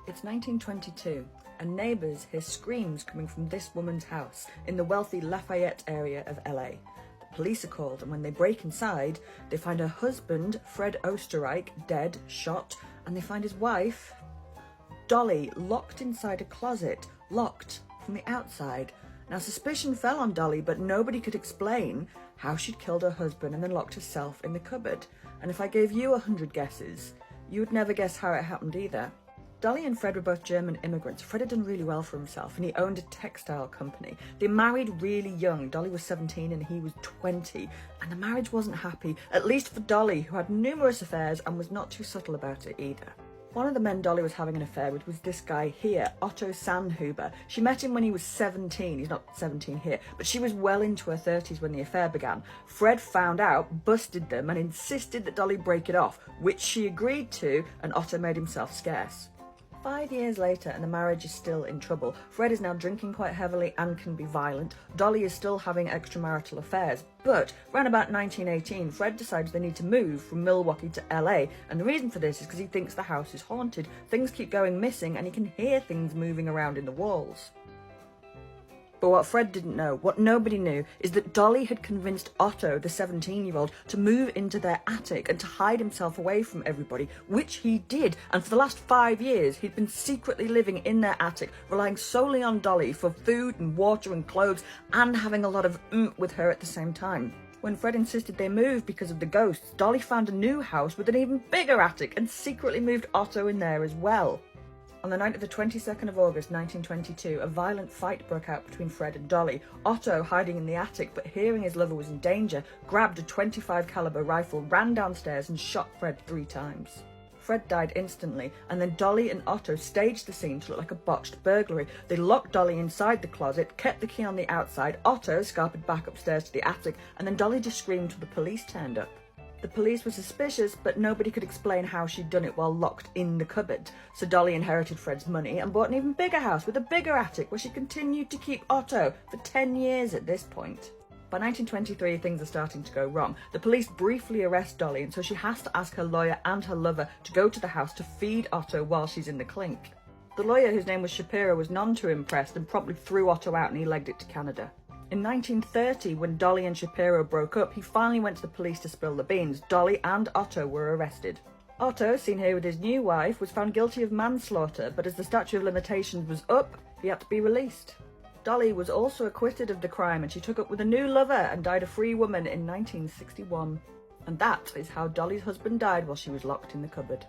It's 1922, and neighbours hear screams coming from this woman's house in the wealthy Lafayette area of LA. The police are called, and when they break inside, they find her husband, Fred Oesterreich, dead, shot, and they find his wife, Dolly, locked inside a closet, locked from the outside. Now, suspicion fell on Dolly, but nobody could explain how she'd killed her husband and then locked herself in the cupboard. And if I gave you 100 guesses, you would never guess how it happened either. Dolly and Fred were both German immigrants. Fred had done really well for himself and he owned a textile company. They married really young. Dolly was 17 and he was 20, and the marriage wasn't happy, at least for Dolly, who had numerous affairs and was not too subtle about it either. One of the men Dolly was having an affair with was this guy here, Otto Sanhuber. She met him when he was 17. He's not 17 here, but she was well into her 30s when the affair began. Fred found out, busted them, and insisted that Dolly break it off, which she agreed to, and Otto made himself scarce. 5 years later, and the marriage is still in trouble. Fred is now drinking quite heavily and can be violent. Dolly is still having extramarital affairs. But around about 1918, Fred decides they need to move from Milwaukee to LA. And the reason for this is because he thinks the house is haunted. Things keep going missing and he can hear things moving around in the walls. But what Fred didn't know, what nobody knew, is that Dolly had convinced Otto, the 17-year-old, to move into their attic and to hide himself away from everybody, which he did. And for the last 5 years, he'd been secretly living in their attic, relying solely on Dolly for food and water and clothes, and having a lot of with her at the same time. When Fred insisted they move because of the ghosts, Dolly found a new house with an even bigger attic and secretly moved Otto in there as well. On the night of the 22nd of August 1922, a violent fight broke out between Fred and Dolly. Otto, hiding in the attic but hearing his lover was in danger, grabbed a .25 caliber rifle, ran downstairs and shot Fred 3 times. Fred died instantly, and then Dolly and Otto staged the scene to look like a botched burglary. They locked Dolly inside the closet, kept the key on the outside, Otto scarpered back upstairs to the attic, and then Dolly just screamed till the police turned up. The police were suspicious, but nobody could explain how she'd done it while locked in the cupboard. So Dolly inherited Fred's money and bought an even bigger house with a bigger attic where she continued to keep Otto for 10 years at this point. By 1923, things are starting to go wrong. The police briefly arrest Dolly, and so she has to ask her lawyer and her lover to go to the house to feed Otto while she's in the clink. The lawyer, whose name was Shapiro, was none too impressed and promptly threw Otto out and he legged it to Canada. In 1930, when Dolly and Shapiro broke up, he finally went to the police to spill the beans. Dolly and Otto were arrested. Otto, seen here with his new wife, was found guilty of manslaughter, but as the statute of limitations was up, he had to be released. Dolly was also acquitted of the crime, and she took up with a new lover and died a free woman in 1961. And that is how Dolly's husband died while she was locked in the cupboard.